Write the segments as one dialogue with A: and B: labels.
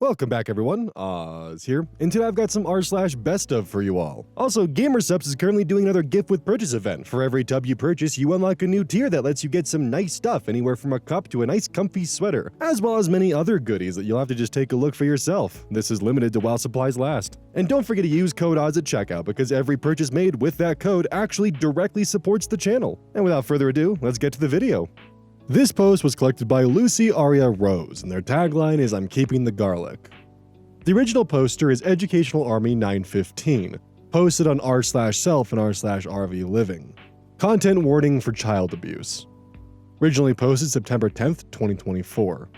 A: Welcome back, everyone. Oz here, and today I've got some r/best of for you all. Also, GamerSupps is currently doing another gift with purchase event. For every tub you purchase, you unlock a new tier that lets you get some nice stuff, anywhere from a cup to a nice comfy sweater, as well as many other goodies that you'll have to just take a look for yourself. This is limited to while supplies last. And don't forget to use code Oz at checkout, because every purchase made with that code actually directly supports the channel. And without further ado, let's get to the video. This post was collected by Lucy Aria Rose, and their tagline is "I'm keeping the garlic." The original poster is Educational Army 915, posted on r/self and r/RV Living. Content warning for child abuse. Originally posted September 10th, 2024.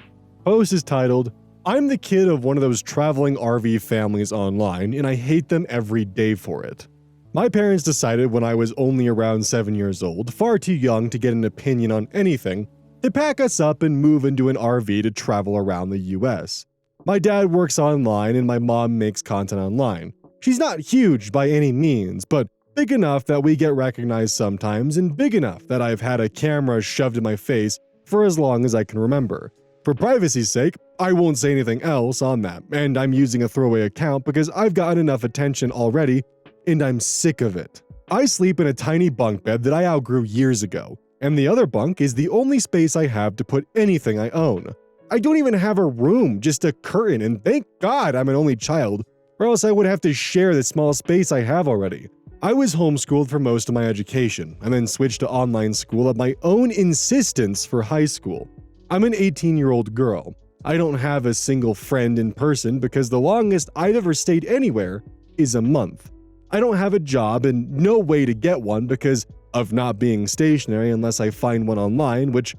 A: Post is titled, "I'm the kid of one of those traveling RV families online, and I hate them every day for it. My parents decided when I was only around 7 years old, far too young to get an opinion on anything, to pack us up and move into an RV to travel around the US. My dad works online and my mom makes content online. She's not huge by any means, but big enough that we get recognized sometimes, and big enough that I've had a camera shoved in my face for as long as I can remember. For privacy's sake, I won't say anything else on that, and I'm using a throwaway account because I've gotten enough attention already, and I'm sick of it. I sleep in a tiny bunk bed that I outgrew years ago, and the other bunk is the only space I have to put anything I own. I don't even have a room, just a curtain, and thank God I'm an only child, or else I would have to share the small space I have already. I was homeschooled for most of my education, and then switched to online school at my own insistence for high school. I'm an 18-year-old girl. I don't have a single friend in person because the longest I've ever stayed anywhere is a month. I don't have a job and no way to get one because of not being stationary unless I find one online, which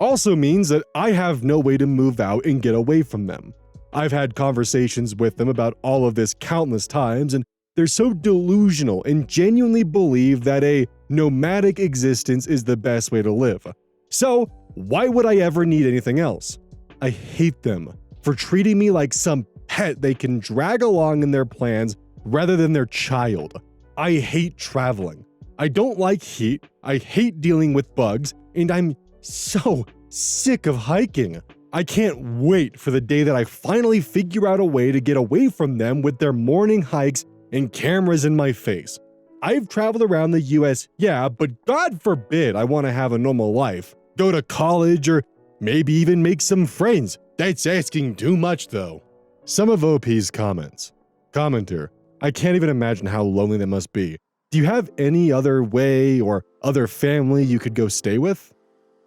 A: also means that I have no way to move out and get away from them. I've had conversations with them about all of this countless times, and they're so delusional and genuinely believe that a nomadic existence is the best way to live. So why would I ever need anything else? I hate them for treating me like some pet they can drag along in their plans rather than their child. I hate traveling. I don't like heat, I hate dealing with bugs, and I'm so sick of hiking. I can't wait for the day that I finally figure out a way to get away from them with their morning hikes and cameras in my face. I've traveled around the US, yeah, but God forbid I want to have a normal life, go to college, or maybe even make some friends. That's asking too much though." Some of OP's comments. Commenter, "I can't even imagine how lonely that must be. Do you have any other way or other family you could go stay with?"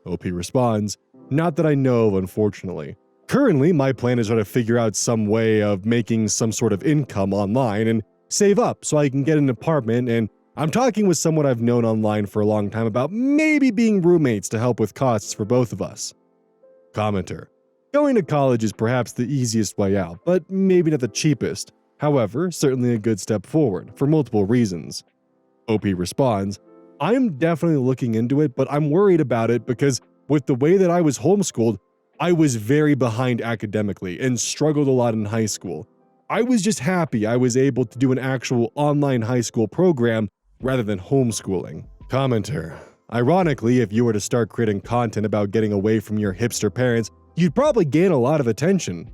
A: OP responds, "Not that I know of, unfortunately. Currently, my plan is to try to figure out some way of making some sort of income online and save up so I can get an apartment, and I'm talking with someone I've known online for a long time about maybe being roommates to help with costs for both of us." Commenter, "Going to college is perhaps the easiest way out, but maybe not the cheapest. However, certainly a good step forward, for multiple reasons." OP responds, "I'm definitely looking into it, but I'm worried about it because with the way that I was homeschooled, I was very behind academically and struggled a lot in high school. I was just happy I was able to do an actual online high school program rather than homeschooling." Commenter, "Ironically, if you were to start creating content about getting away from your hipster parents, you'd probably gain a lot of attention."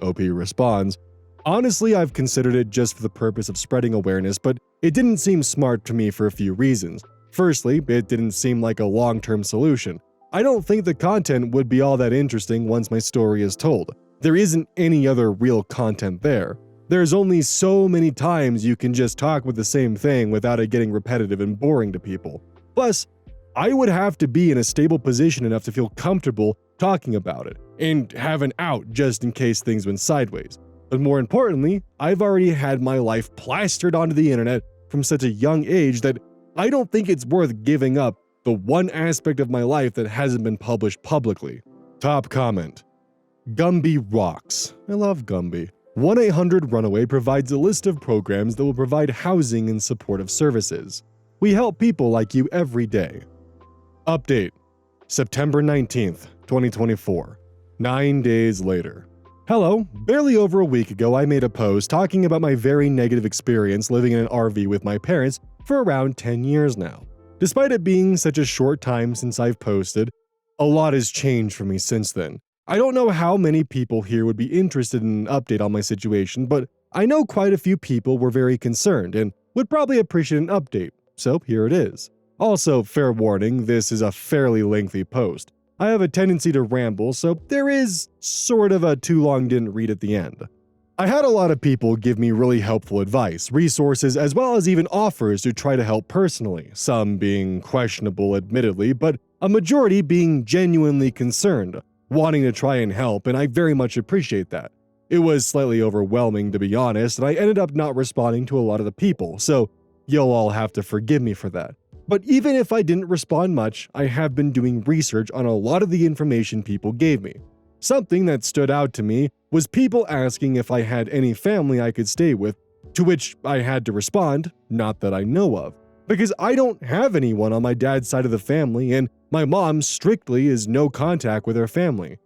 A: OP responds, "Honestly, I've considered it just for the purpose of spreading awareness, but it didn't seem smart to me for a few reasons. Firstly, it didn't seem like a long-term solution. I don't think the content would be all that interesting once my story is told. There isn't any other real content there. There's only so many times you can just talk with the same thing without it getting repetitive and boring to people. Plus, I would have to be in a stable position enough to feel comfortable talking about it, and have an out just in case things went sideways. But more importantly, I've already had my life plastered onto the internet from such a young age that I don't think it's worth giving up the one aspect of my life that hasn't been published publicly." Top comment. Gumby rocks. I love Gumby. 1-800-RUNAWAY provides a list of programs that will provide housing and supportive services. We help people like you every day. Update. September 19th, 2024. 9 days later. Hello, barely over a week ago I made a post talking about my very negative experience living in an RV with my parents for around 10 years now. Despite it being such a short time since I've posted, a lot has changed for me since then. I don't know how many people here would be interested in an update on my situation, but I know quite a few people were very concerned and would probably appreciate an update, so here it is. Also, fair warning, this is a fairly lengthy post. I have a tendency to ramble, so there is sort of a too long didn't read at the end. I had a lot of people give me really helpful advice, resources, as well as even offers to try to help personally, some being questionable admittedly, but a majority being genuinely concerned, wanting to try and help, and I very much appreciate that. It was slightly overwhelming to be honest, and I ended up not responding to a lot of the people, so you'll all have to forgive me for that. But even if I didn't respond much, I have been doing research on a lot of the information people gave me. Something that stood out to me was people asking if I had any family I could stay with, to which I had to respond, not that I know of, because I don't have anyone on my dad's side of the family and my mom strictly is no contact with her family.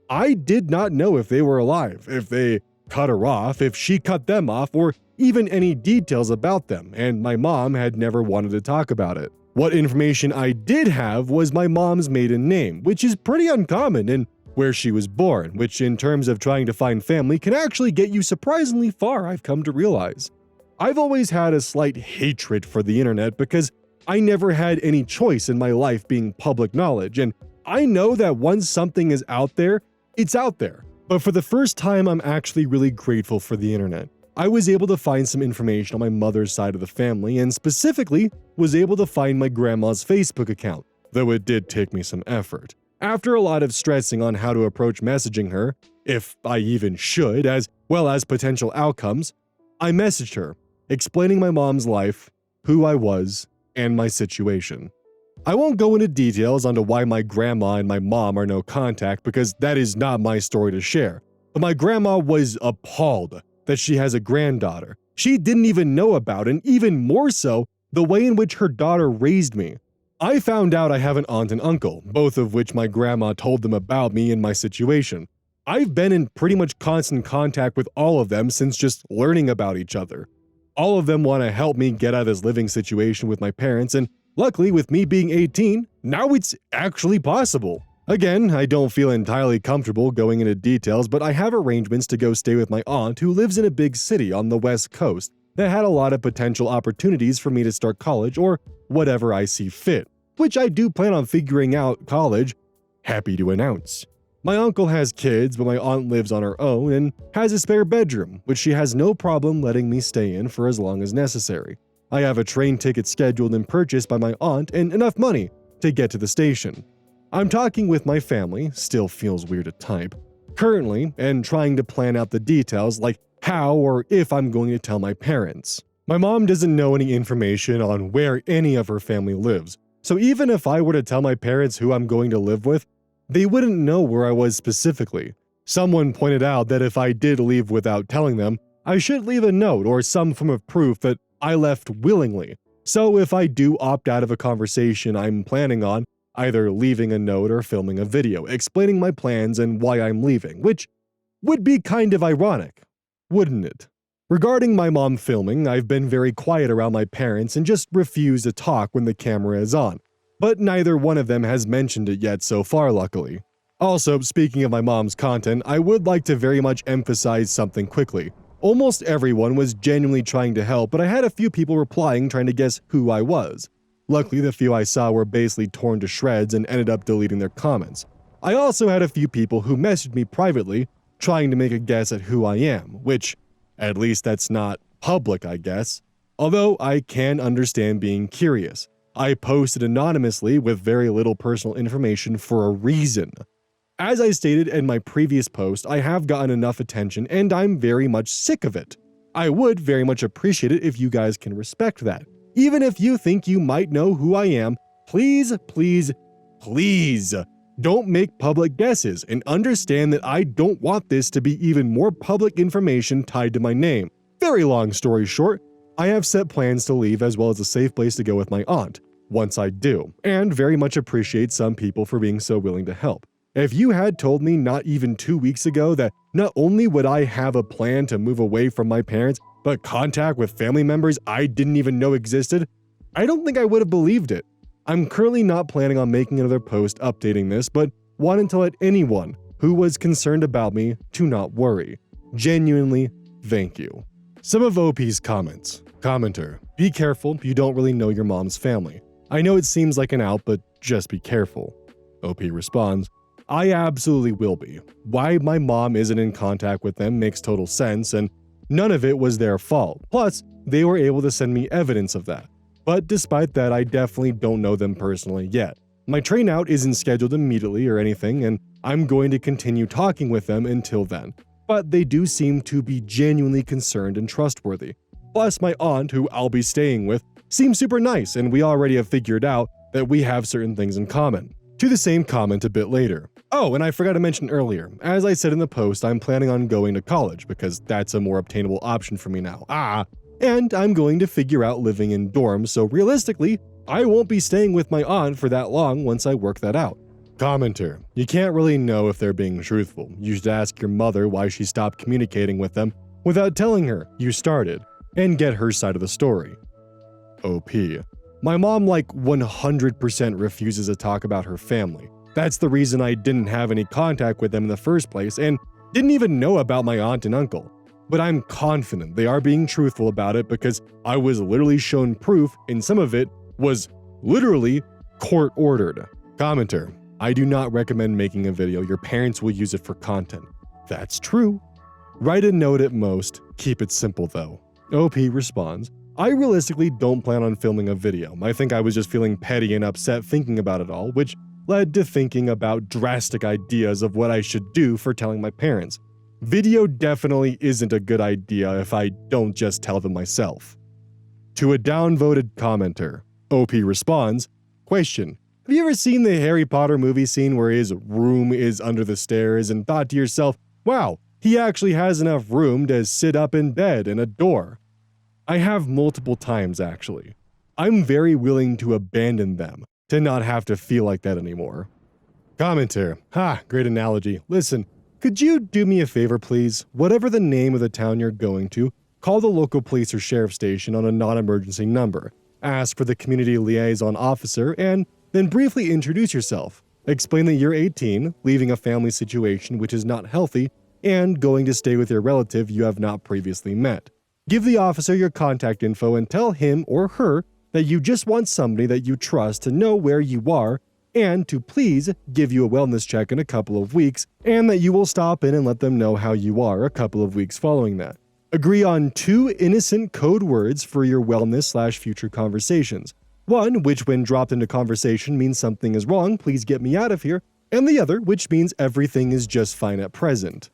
A: I did not know if they were alive, if they cut her off, if she cut them off, or even any details about them, and my mom had never wanted to talk about it. What information I did have was my mom's maiden name, which is pretty uncommon, and where she was born, which in terms of trying to find family can actually get you surprisingly far, I've come to realize. I've always had a slight hatred for the internet because I never had any choice in my life being public knowledge, and I know that once something is out there, it's out there. But for the first time, I'm actually really grateful for the internet. I was able to find some information on my mother's side of the family, and specifically was able to find my grandma's Facebook account, though it did take me some effort. After a lot of stressing on how to approach messaging her, if I even should, as well as potential outcomes, I messaged her, explaining my mom's life, who I was, and my situation. I won't go into details onto why my grandma and my mom are no contact because that is not my story to share, but my grandma was appalled that she has a granddaughter she didn't even know about, and even more so, the way in which her daughter raised me. I found out I have an aunt and uncle, both of which my grandma told them about me and my situation. I've been in pretty much constant contact with all of them since just learning about each other. All of them want to help me get out of this living situation with my parents, and luckily with me being 18, now it's actually possible. Again, I don't feel entirely comfortable going into details, but I have arrangements to go stay with my aunt who lives in a big city on the West Coast that had a lot of potential opportunities for me to start college or whatever I see fit, which I do plan on figuring out college, happy to announce. My uncle has kids, but my aunt lives on her own and has a spare bedroom, which she has no problem letting me stay in for as long as necessary. I have a train ticket scheduled and purchased by my aunt and enough money to get to the station. I'm talking with my family, still feels weird to type, currently, and trying to plan out the details like how or if I'm going to tell my parents. My mom doesn't know any information on where any of her family lives, so even if I were to tell my parents who I'm going to live with, they wouldn't know where I was specifically. Someone pointed out that if I did leave without telling them, I should leave a note or some form of proof that I left willingly. So if I do opt out of a conversation I'm planning on, either leaving a note or filming a video explaining my plans and why I'm leaving, which would be kind of ironic, wouldn't it? Regarding my mom filming, I've been very quiet around my parents and just refuse to talk when the camera is on, but neither one of them has mentioned it yet so far, luckily. Also, speaking of my mom's content, I would like to very much emphasize something quickly. Almost everyone was genuinely trying to help, but I had a few people replying trying to guess who I was. Luckily, the few I saw were basically torn to shreds and ended up deleting their comments. I also had a few people who messaged me privately trying to make a guess at who I am, which, at least that's not public, I guess. Although I can understand being curious. I posted anonymously with very little personal information for a reason. As I stated in my previous post, I have gotten enough attention and I'm very much sick of it. I would very much appreciate it if you guys can respect that. Even if you think you might know who I am, please, please, please don't make public guesses and understand that I don't want this to be even more public information tied to my name. Very long story short, I have set plans to leave as well as a safe place to go with my aunt, once I do, and very much appreciate some people for being so willing to help. If you had told me not even 2 weeks ago that not only would I have a plan to move away from my parents, but contact with family members I didn't even know existed, I don't think I would have believed it. I'm currently not planning on making another post updating this, but wanted to let anyone who was concerned about me to not worry. Genuinely, thank you. Some of OP's comments. Commenter, be careful, you don't really know your mom's family. I know it seems like an out, but just be careful. OP responds, I absolutely will be. Why my mom isn't in contact with them makes total sense, and none of it was their fault. Plus, they were able to send me evidence of that. But despite that, I definitely don't know them personally yet. My train out isn't scheduled immediately or anything, and I'm going to continue talking with them until then. But they do seem to be genuinely concerned and trustworthy. Plus, my aunt, who I'll be staying with, seems super nice, and we already have figured out that we have certain things in common. To the same comment a bit later. Oh, and I forgot to mention earlier, as I said in the post, I'm planning on going to college because that's a more obtainable option for me now. And I'm going to figure out living in dorms, so realistically, I won't be staying with my aunt for that long once I work that out. Commenter, you can't really know if they're being truthful. You should ask your mother why she stopped communicating with them without telling her you started, and get her side of the story. OP, my mom 100% refuses to talk about her family. That's the reason I didn't have any contact with them in the first place and didn't even know about my aunt and uncle. But I'm confident they are being truthful about it because I was literally shown proof, and some of it was literally court-ordered. Commenter, I do not recommend making a video. Your parents will use it for content. That's true. Write a note at most. Keep it simple though. OP responds, I realistically don't plan on filming a video. I think I was just feeling petty and upset thinking about it all, which led to thinking about drastic ideas of what I should do for telling my parents. Video definitely isn't a good idea if I don't just tell them myself. To a downvoted commenter, OP responds, question, have you ever seen the Harry Potter movie scene where his room is under the stairs and thought to yourself, wow, he actually has enough room to sit up in bed and a door? I have multiple times actually. I'm very willing to abandon them to not have to feel like that anymore. Commenter, great analogy. Listen, could you do me a favor please? Whatever the name of the town you're going to, call the local police or sheriff station on a non-emergency number. Ask for the community liaison officer and then briefly introduce yourself. Explain that you're 18, leaving a family situation which is not healthy, and going to stay with your relative you have not previously met. Give the officer your contact info and tell him or her that you just want somebody that you trust to know where you are and to please give you a wellness check in a couple of weeks, and that you will stop in and let them know how you are a couple of weeks following that. Agree on 2 innocent code words for your wellness/future conversations. One, which when dropped into conversation means something is wrong, please get me out of here, and the other, which means everything is just fine at present.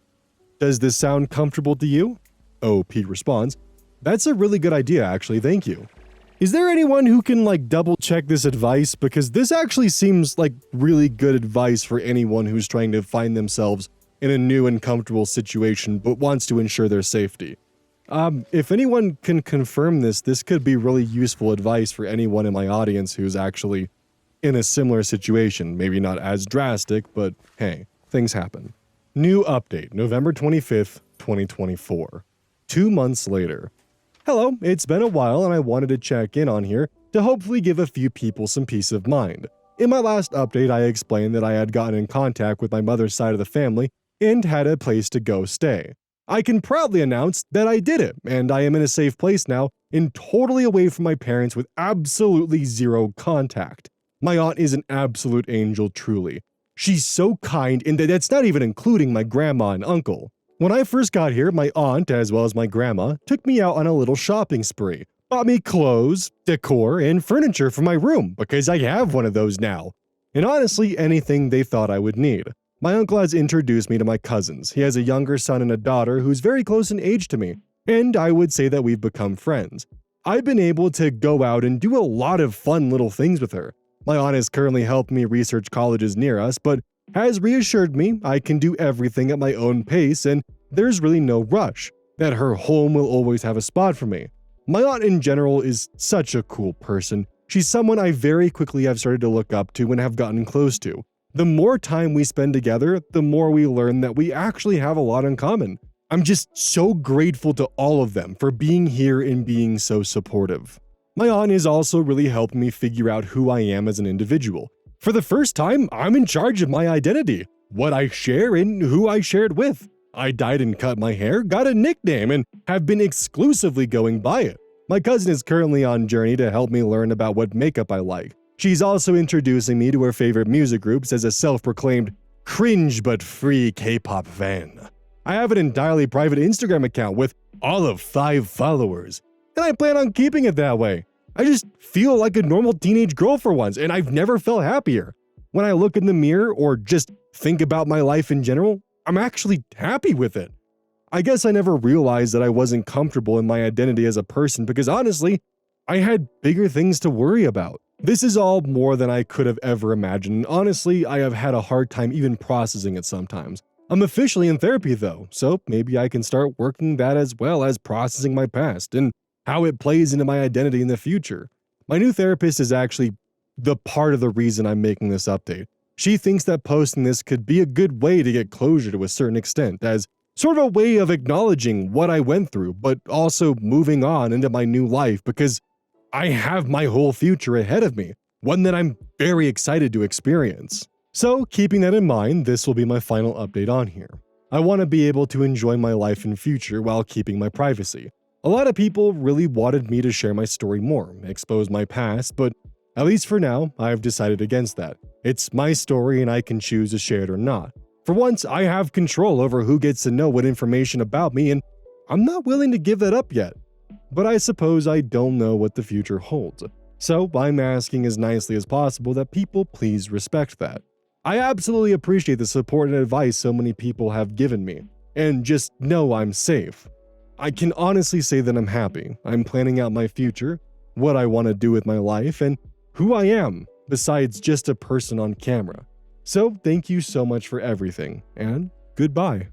A: Does this sound comfortable to you? OP responds, that's a really good idea actually, thank you. Is there anyone who can double check this advice? Because this actually seems like really good advice for anyone who's trying to find themselves in a new and comfortable situation but wants to ensure their safety. If anyone can confirm this could be really useful advice for anyone in my audience who's actually in a similar situation. Maybe not as drastic, but hey, things happen. New update, November 25th, 2024. 2 months later. Hello, it's been a while and I wanted to check in on here to hopefully give a few people some peace of mind. In my last update, I explained that I had gotten in contact with my mother's side of the family and had a place to go stay. I can proudly announce that I did it, and I am in a safe place now and totally away from my parents with absolutely zero contact. My aunt is an absolute angel, truly. She's so kind, and that's not even including my grandma and uncle. When I first got here, my aunt, as well as my grandma, took me out on a little shopping spree. Bought me clothes, decor, and furniture for my room, because I have one of those now. And honestly, anything they thought I would need. My uncle has introduced me to my cousins. He has a younger son and a daughter who's very close in age to me, and I would say that we've become friends. I've been able to go out and do a lot of fun little things with her. My aunt is currently helping me research colleges near us, but has reassured me I can do everything at my own pace and there's really no rush, that her home will always have a spot for me. My aunt in general is such a cool person. She's someone I very quickly have started to look up to and have gotten close to. The more time we spend together, the more we learn that we actually have a lot in common. I'm just so grateful to all of them for being here and being so supportive. My aunt is also really helping me figure out who I am as an individual. For the first time, I'm in charge of my identity. what I share and who I shared with. I dyed and cut my hair, got a nickname, and have been exclusively going by it. My cousin is currently on journey to help me learn about what makeup I like. She's also introducing me to her favorite music groups as a self-proclaimed cringe but free K-pop fan. I have an entirely private Instagram account with all of 5 followers, and I plan on keeping it that way. I just feel like a normal teenage girl for once, and I've never felt happier. When I look in the mirror or just think about my life in general, I'm actually happy with it. I guess I never realized that I wasn't comfortable in my identity as a person because honestly, I had bigger things to worry about. This is all more than I could have ever imagined, and honestly, I have had a hard time even processing it sometimes. I'm officially in therapy though, so maybe I can start working that as well as processing my past and how it plays into my identity in the future. My new therapist is actually the part of the reason I'm making this update. She thinks that posting this could be a good way to get closure to a certain extent, as sort of a way of acknowledging what I went through, but also moving on into my new life because I have my whole future ahead of me, one that I'm very excited to experience. So, keeping that in mind, this will be my final update on here. I want to be able to enjoy my life in future while keeping my privacy. A lot of people really wanted me to share my story more, expose my past, but at least for now, I've decided against that. It's my story and I can choose to share it or not. For once, I have control over who gets to know what information about me, and I'm not willing to give that up yet. But I suppose I don't know what the future holds. So I'm asking as nicely as possible that people please respect that. I absolutely appreciate the support and advice so many people have given me, and just know I'm safe. I can honestly say that I'm happy. I'm planning out my future, what I want to do with my life, and who I am, besides just a person on camera. So thank you so much for everything, and goodbye.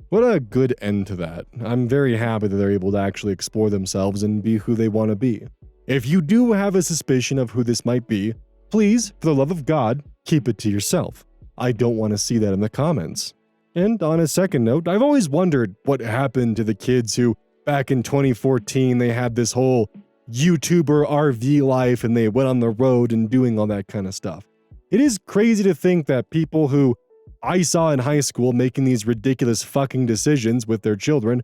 A: What a good end to that. I'm very happy that they're able to actually explore themselves and be who they want to be. If you do have a suspicion of who this might be, please, for the love of God, keep it to yourself. I don't want to see that in the comments. And on a second note, I've always wondered what happened to the kids who, back in 2014, they had this whole YouTuber RV life and they went on the road and doing all that kind of stuff. It is crazy to think that people who I saw in high school making these ridiculous fucking decisions with their children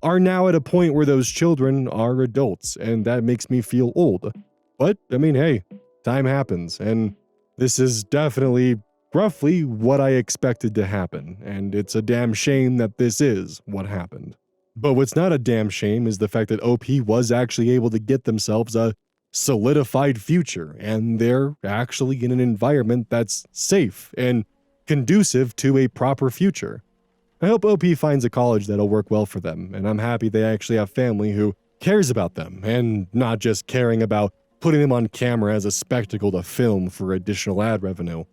A: are now at a point where those children are adults, and that makes me feel old. But, I mean, hey, time happens, and this is definitely roughly what I expected to happen, and it's a damn shame that this is what happened. But what's not a damn shame is the fact that OP was actually able to get themselves a solidified future, and they're actually in an environment that's safe and conducive to a proper future. I hope OP finds a college that'll work well for them, and I'm happy they actually have family who cares about them, and not just caring about putting them on camera as a spectacle to film for additional ad revenue.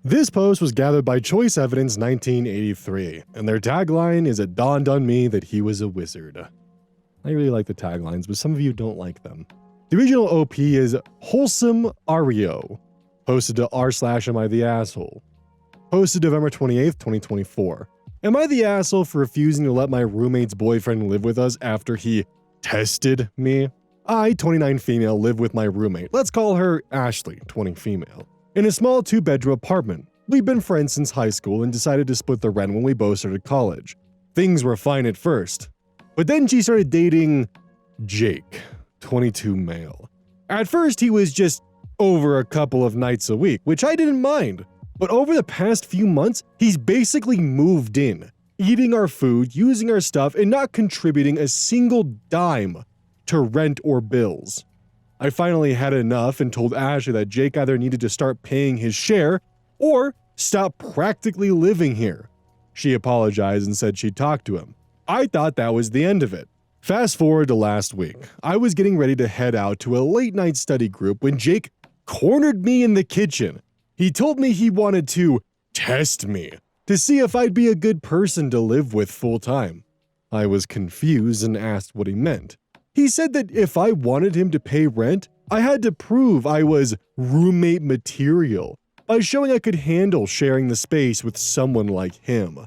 A: This post was gathered by Choice Evidence 1983, and their tagline is "It dawned on me that he was a wizard." I really like the taglines, but some of you don't like them. The original OP is Wholesome Ario, posted to r/am I the asshole. Posted November 28th, 2024. Am I the asshole for refusing to let my roommate's boyfriend live with us after he tested me? I, 29 female, live with my roommate. Let's call her Ashley, 20 female. In a small 2-bedroom apartment. We've been friends since high school and decided to split the rent when we both started college. Things were fine at first. But then she started dating Jake, 22 male. At first he was just over a couple of nights a week, which I didn't mind. But over the past few months, he's basically moved in, eating our food, using our stuff, and not contributing a single dime to rent or bills. I finally had enough and told Ashley that Jake either needed to start paying his share or stop practically living here. She apologized and said she'd talk to him. I thought that was the end of it. Fast forward to last week. I was getting ready to head out to a late night study group when Jake cornered me in the kitchen. He told me he wanted to test me to see if I'd be a good person to live with full time. I was confused and asked what he meant. He said that if I wanted him to pay rent, I had to prove I was roommate material by showing I could handle sharing the space with someone like him.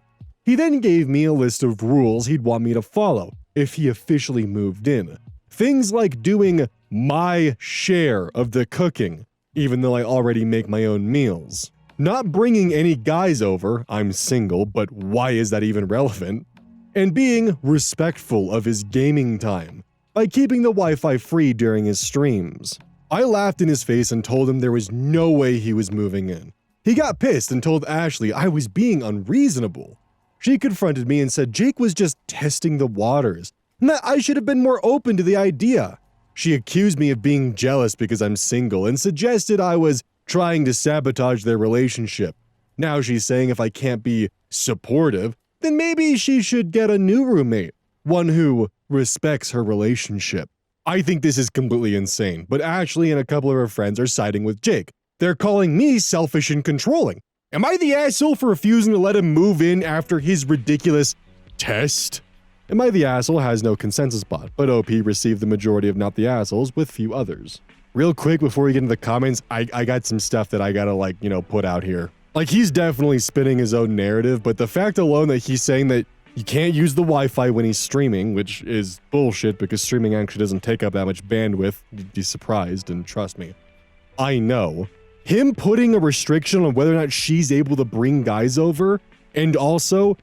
A: He then gave me a list of rules he'd want me to follow if he officially moved in. Things like doing my share of the cooking, even though I already make my own meals. not bringing any guys over, I'm single, but why is that even relevant? And being respectful of his gaming time by keeping the Wi-Fi free during his streams. I laughed in his face and told him there was no way he was moving in. He got pissed and told Ashley I was being unreasonable. She confronted me and said Jake was just testing the waters, and that I should have been more open to the idea. She accused me of being jealous because I'm single and suggested I was trying to sabotage their relationship. Now she's saying if I can't be supportive, then maybe she should get a new roommate, one who respects her relationship. I think this is completely insane, but Ashley and a couple of her friends are siding with Jake. They're calling me selfish and controlling. Am I the asshole for refusing to let him move in after his ridiculous test? Am I the asshole has no consensus bot, but OP received the majority of not the assholes with few others. Real quick before we get into the comments, I got some stuff that I gotta put out here. He's definitely spinning his own narrative, but the fact alone that he's saying that you can't use the Wi-Fi when he's streaming, which is bullshit because streaming actually doesn't take up that much bandwidth, you'd be surprised, and trust me. I know. Him putting a restriction on whether or not she's able to bring guys over, and also,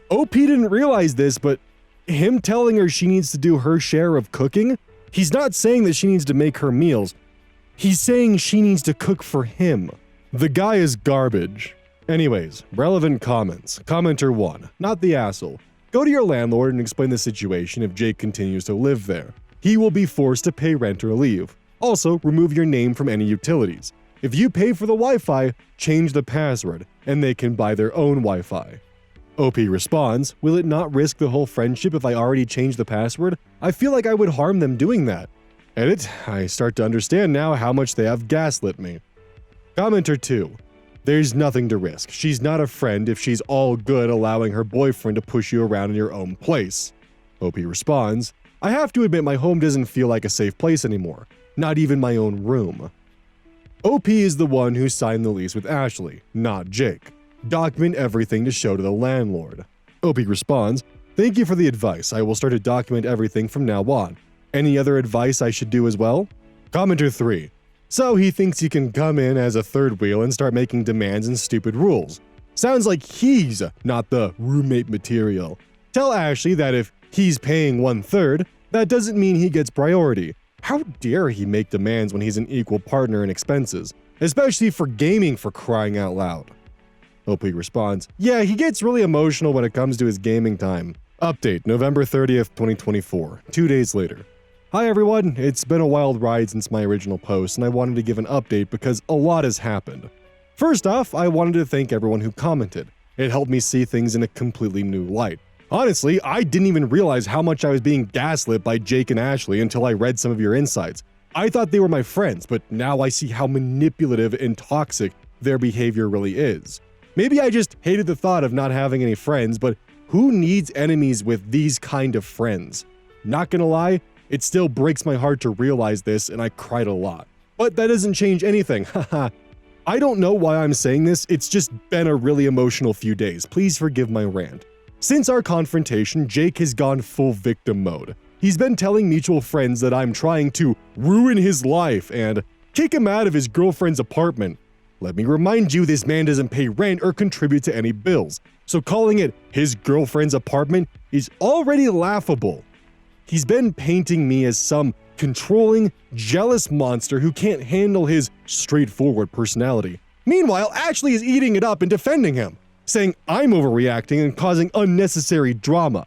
A: OP didn't realize this, but him telling her she needs to do her share of cooking, he's not saying that she needs to make her meals. He's saying she needs to cook for him. The guy is garbage. Anyways, relevant comments. Commenter 1, not the asshole. Go to your landlord and explain the situation if Jake continues to live there. He will be forced to pay rent or leave. Also, remove your name from any utilities. If you pay for the Wi-Fi, change the password, and they can buy their own Wi-Fi. OP responds, will it not risk the whole friendship if I already changed the password? I feel like I would harm them doing that. Edit, I start to understand now how much they have gaslit me. Commenter 2, there's nothing to risk. She's not a friend if she's all good allowing her boyfriend to push you around in your own place. OP responds, I have to admit my home doesn't feel like a safe place anymore. Not even my own room. OP is the one who signed the lease with Ashley, not Jake. Document everything to show to the landlord. OP responds, thank you for the advice. I will start to document everything from now on. Any other advice I should do as well? Commenter 3, so he thinks he can come in as a third wheel and start making demands and stupid rules. Sounds like he's not the roommate material. Tell Ashley that if he's paying 1/3, that doesn't mean he gets priority. How dare he make demands when he's an equal partner in expenses, especially for gaming, for crying out loud. OP responds, yeah, he gets really emotional when it comes to his gaming time. Update, November 30th, 2024, 2 days later. Hi everyone, it's been a wild ride since my original post and I wanted to give an update because a lot has happened. First off, I wanted to thank everyone who commented. It helped me see things in a completely new light. Honestly, I didn't even realize how much I was being gaslit by Jake and Ashley until I read some of your insights. I thought they were my friends, but now I see how manipulative and toxic their behavior really is. Maybe I just hated the thought of not having any friends, but who needs enemies with these kind of friends? Not gonna lie, it still breaks my heart to realize this and I cried a lot. But that doesn't change anything, haha. I don't know why I'm saying this, it's just been a really emotional few days. Please forgive my rant. Since our confrontation, Jake has gone full victim mode. He's been telling mutual friends that I'm trying to ruin his life and kick him out of his girlfriend's apartment. Let me remind you, this man doesn't pay rent or contribute to any bills, so calling it his girlfriend's apartment is already laughable. He's been painting me as some controlling, jealous monster who can't handle his straightforward personality. Meanwhile, Ashley is eating it up and defending him, saying I'm overreacting and causing unnecessary drama.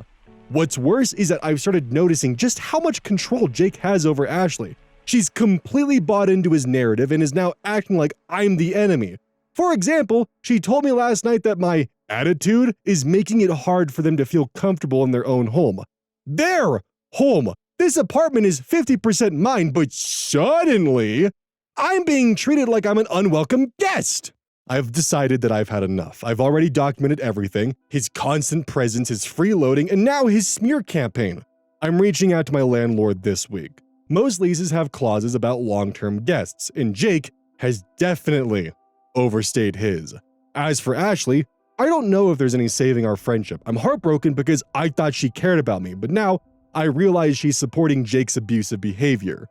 A: What's worse is that I've started noticing just how much control Jake has over Ashley. She's completely bought into his narrative and is now acting like I'm the enemy. For example, she told me last night that my attitude is making it hard for them to feel comfortable in their own home. Their home! This apartment is 50% mine, but suddenly, I'm being treated like I'm an unwelcome guest! I've decided that I've had enough. I've already documented everything, his constant presence, his freeloading, and now his smear campaign. I'm reaching out to my landlord this week. Most leases have clauses about long-term guests, and Jake has definitely overstayed his. As for Ashley, I don't know if there's any saving our friendship. I'm heartbroken because I thought she cared about me, but now I realize she's supporting Jake's abusive behavior.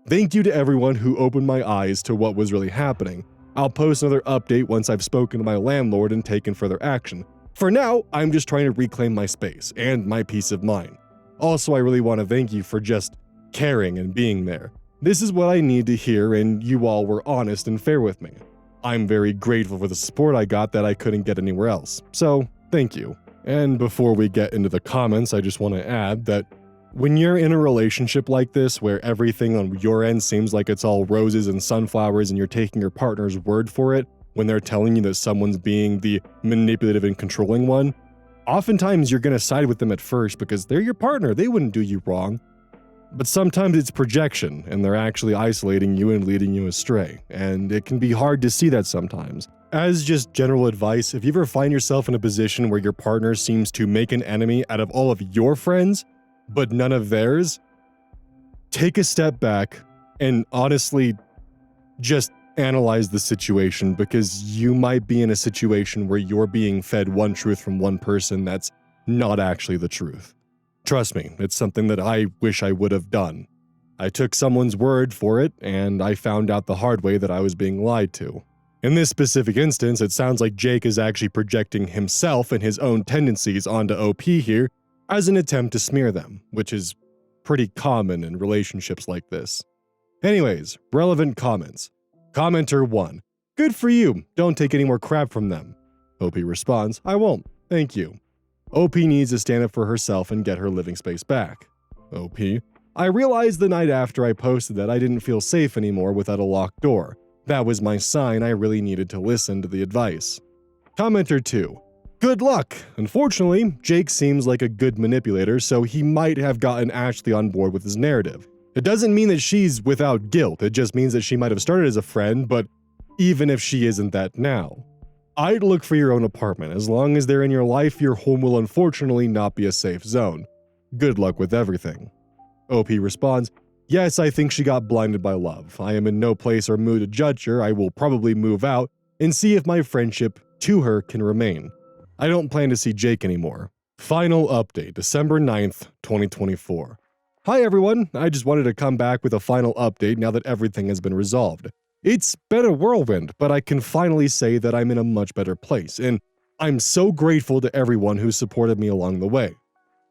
A: Thank you to everyone who opened my eyes to what was really happening. I'll post another update once I've spoken to my landlord and taken further action. For now, I'm just trying to reclaim my space and my peace of mind. Also, I really want to thank you for just caring and being there. This is what I need to hear, and you all were honest and fair with me. I'm very grateful for the support I got that I couldn't get anywhere else, so thank you. And before we get into the comments, I just want to add that when you're in a relationship like this, where everything on your end seems like it's all roses and sunflowers and you're taking your partner's word for it, when they're telling you that someone's being the manipulative and controlling one, oftentimes you're going to side with them at first because they're your partner, they wouldn't do you wrong. But sometimes it's projection, and they're actually isolating you and leading you astray, and it can be hard to see that sometimes. As just general advice, if you ever find yourself in a position where your partner seems to make an enemy out of all of your friends, but none of theirs, take a step back and honestly just analyze the situation, because you might be in a situation where you're being fed one truth from one person that's not actually the truth. Trust me, it's something that I wish I would have done. I took someone's word for it, and I found out the hard way that I was being lied to. In this specific instance, it sounds like Jake is actually projecting himself and his own tendencies onto OP here as an attempt to smear them, which is pretty common in relationships like this. Anyways, relevant comments. Commenter 1. Good for you, don't take any more crap from them. OP responds, I won't, thank you. OP needs to stand up for herself and get her living space back. OP. I realized the night after I posted that I didn't feel safe anymore without a locked door. That was my sign I really needed to listen to the advice. Commenter 2. Good luck. Unfortunately, Jake seems like a good manipulator, so he might have gotten Ashley on board with his narrative. It doesn't mean that she's without guilt, it just means that she might have started as a friend, but even if she isn't that now. I'd look for your own apartment. As long as they're in your life, your home will unfortunately not be a safe zone. Good luck with everything. OP responds, yes, I think she got blinded by love. I am in no place or mood to judge her. I will probably move out and see if my friendship to her can remain. I don't plan to see Jake anymore. Final update, December 9th, 2024. Hi everyone, I just wanted to come back with a final update now that everything has been resolved. It's been a whirlwind, but I can finally say that I'm in a much better place, and I'm so grateful to everyone who supported me along the way.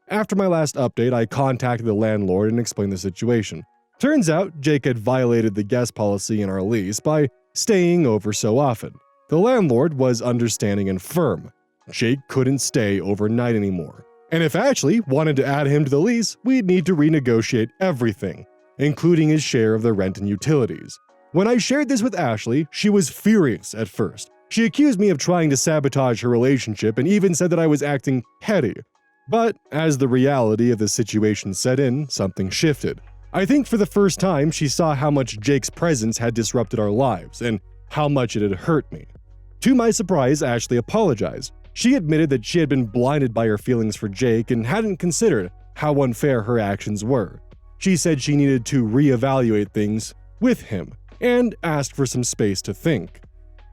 A: After my last update, I contacted the landlord and explained the situation. Turns out, Jake had violated the guest policy in our lease by staying over so often. The landlord was understanding and firm. Jake couldn't stay overnight anymore. And if Ashley wanted to add him to the lease, we'd need to renegotiate everything, including his share of the rent and utilities. When I shared this with Ashley, she was furious at first. She accused me of trying to sabotage her relationship and even said that I was acting petty. But as the reality of the situation set in, something shifted. I think for the first time, she saw how much Jake's presence had disrupted our lives and how much it had hurt me. To my surprise, Ashley apologized. She admitted that she had been blinded by her feelings for Jake and hadn't considered how unfair her actions were. She said she needed to reevaluate things with him and asked for some space to think.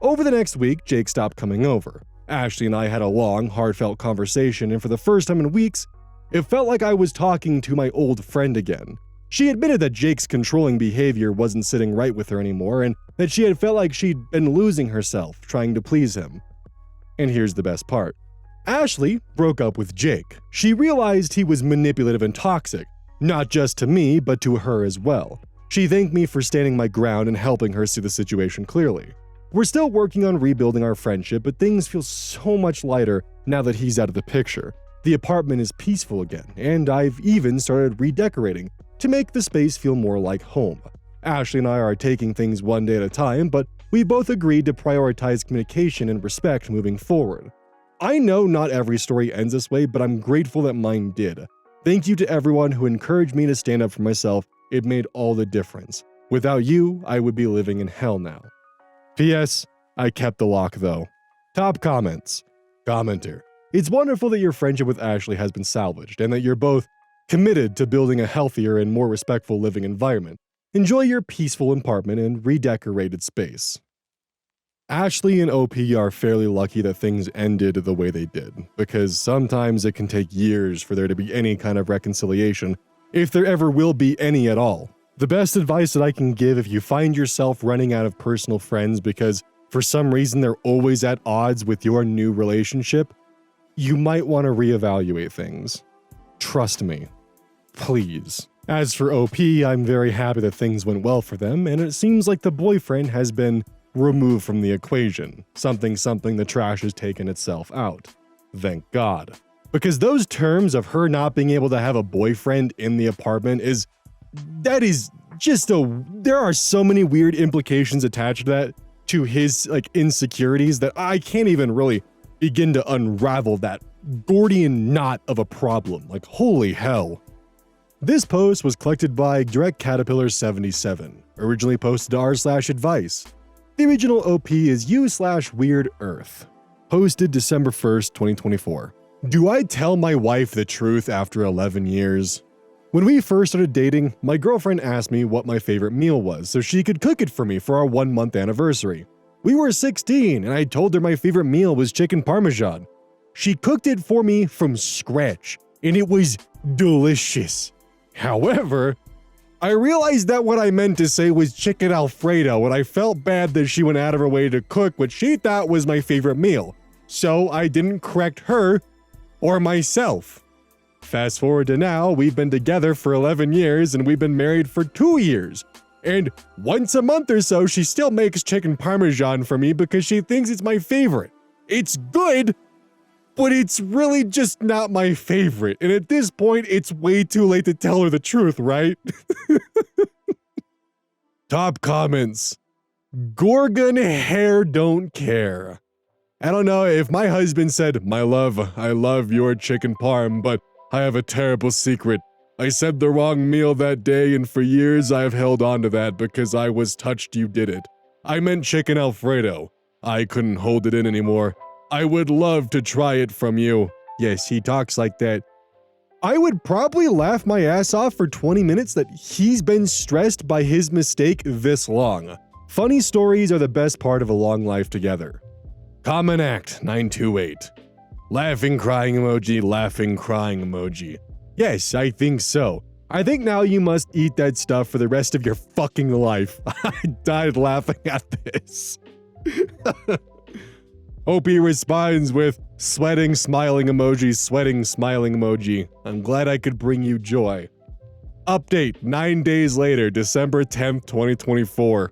A: Over the next week, Jake stopped coming over. Ashley and I had a long, heartfelt conversation, and for the first time in weeks, it felt like I was talking to my old friend again. She admitted that Jake's controlling behavior wasn't sitting right with her anymore, and that she had felt like she'd been losing herself trying to please him. And here's the best part. Ashley broke up with Jake. She realized he was manipulative and toxic, not just to me, but to her as well. She thanked me for standing my ground and helping her see the situation clearly. We're still working on rebuilding our friendship, but things feel so much lighter now that he's out of the picture. The apartment is peaceful again, and I've even started redecorating to make the space feel more like home. Ashley and I are taking things one day at a time, but we both agreed to prioritize communication and respect moving forward. I know not every story ends this way, but I'm grateful that mine did. Thank you to everyone who encouraged me to stand up for myself. It made all the difference. Without you, I would be living in hell now. P.S. I kept the lock though. Top comments. Commenter. It's wonderful that your friendship with Ashley has been salvaged and that you're both committed to building a healthier and more respectful living environment. Enjoy your peaceful apartment and redecorated space. Ashley and OP are fairly lucky that things ended the way they did, because sometimes it can take years for there to be any kind of reconciliation, if there ever will be any at all. The best advice that I can give if you find yourself running out of personal friends because for some reason they're always at odds with your new relationship, you might want to reevaluate things. Trust me. Please. As for OP, I'm very happy that things went well for them, and it seems like the boyfriend has been removed from the equation. Something the trash has taken itself out. Thank God. Because those terms of her not being able to have a boyfriend in the apartment there are so many weird implications attached to that, to his insecurities, that I can't even really begin to unravel that Gordian knot of a problem. Holy hell. This post was collected by Direct Caterpillar 77, originally posted to r/advice. The original OP is u/Weird Earth. Posted December 1st, 2024. Do I tell my wife the truth after 11 years? When we first started dating, my girlfriend asked me what my favorite meal was so she could cook it for me for our 1-month anniversary. We were 16 and I told her my favorite meal was chicken parmesan. She cooked it for me from scratch and it was delicious. However, I realized that what I meant to say was chicken Alfredo, and I felt bad that she went out of her way to cook what she thought was my favorite meal. So I didn't correct her or myself. Fast forward to now, we've been together for 11 years and we've been married for 2 years. And once a month or so, she still makes chicken parmesan for me because she thinks it's my favorite. It's good, but it's really just not my favorite. And at this point, it's way too late to tell her the truth, right? Top comments. Gorgon hair don't care. I don't know if my husband said, "My love, I love your chicken parm, but I have a terrible secret. I said the wrong meal that day and for years I have held on to that because I was touched you did it. I meant chicken Alfredo. I couldn't hold it in anymore. I would love to try it from you." Yes, he talks like that. I would probably laugh my ass off for 20 minutes that he's been stressed by his mistake this long. Funny stories are the best part of a long life together. Common Act 928. Laughing crying emoji, laughing crying emoji. Yes, I think so. I think now you must eat that stuff for the rest of your fucking life. I died laughing at this. OP responds with sweating smiling emoji, sweating smiling emoji. I'm glad I could bring you joy. Update 9 days later, December 10th, 2024.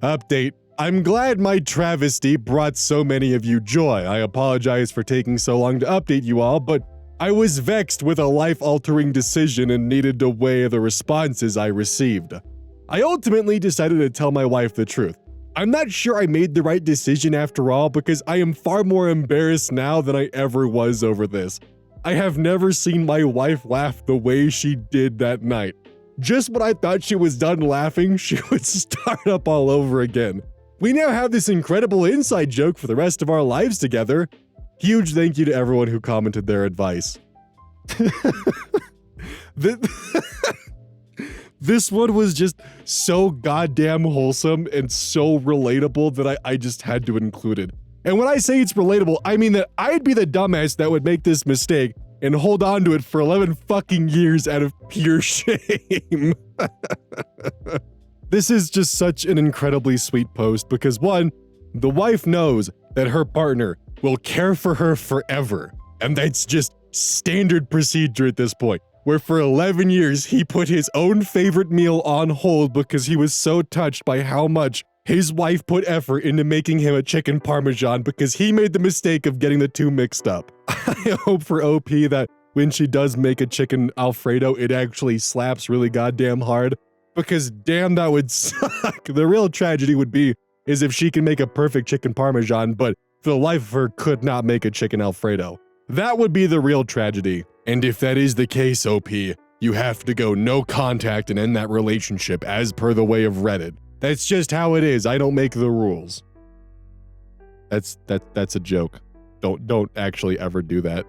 A: Update. I'm glad my travesty brought so many of you joy. I apologize for taking so long to update you all, but I was vexed with a life-altering decision and needed to weigh the responses I received. I ultimately decided to tell my wife the truth. I'm not sure I made the right decision after all because I am far more embarrassed now than I ever was over this. I have never seen my wife laugh the way she did that night. Just when I thought she was done laughing, she would start up all over again. We now have this incredible inside joke for the rest of our lives together. Huge thank you to everyone who commented their advice. This one was just so goddamn wholesome and so relatable that I just had to include it. And when I say it's relatable, I mean that I'd be the dumbass that would make this mistake and hold on to it for 11 fucking years out of pure shame. This is just such an incredibly sweet post because one, the wife knows that her partner will care for her forever. And that's just standard procedure at this point, where for 11 years he put his own favorite meal on hold because he was so touched by how much his wife put effort into making him a chicken parmesan because he made the mistake of getting the two mixed up. I hope for OP that when she does make a chicken Alfredo, it actually slaps really goddamn hard. Because damn, that would suck. The real tragedy would be is if she can make a perfect chicken parmesan, but for the life of her could not make a chicken Alfredo. That would be the real tragedy. And if that is the case, OP, you have to go no contact and end that relationship as per the way of Reddit. That's just how it is. I don't make the rules. That's a joke. Don't actually ever do that.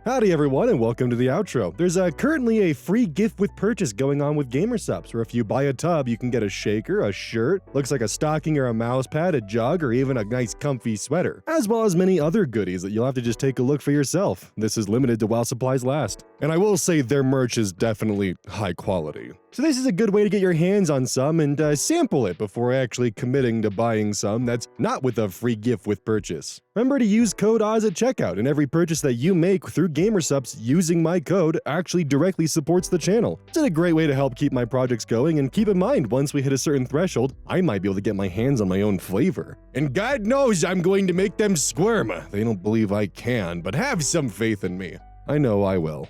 A: Howdy everyone and welcome to the outro. There's currently a free gift with purchase going on with GamerSupps, where if you buy a tub, you can get a shaker, a shirt, looks like a stocking or a mouse pad, a jug, or even a nice comfy sweater, as well as many other goodies that you'll have to just take a look for yourself. This is limited to while supplies last. And I will say their merch is definitely high quality. So this is a good way to get your hands on some and sample it before actually committing to buying some that's not with a free gift with purchase. Remember to use code Oz at checkout, and every purchase that you make through GamerSupps using my code actually directly supports the channel. It's a great way to help keep my projects going, and keep in mind, once we hit a certain threshold, I might be able to get my hands on my own flavor. And God knows I'm going to make them squirm. They don't believe I can, but have some faith in me. I know I will.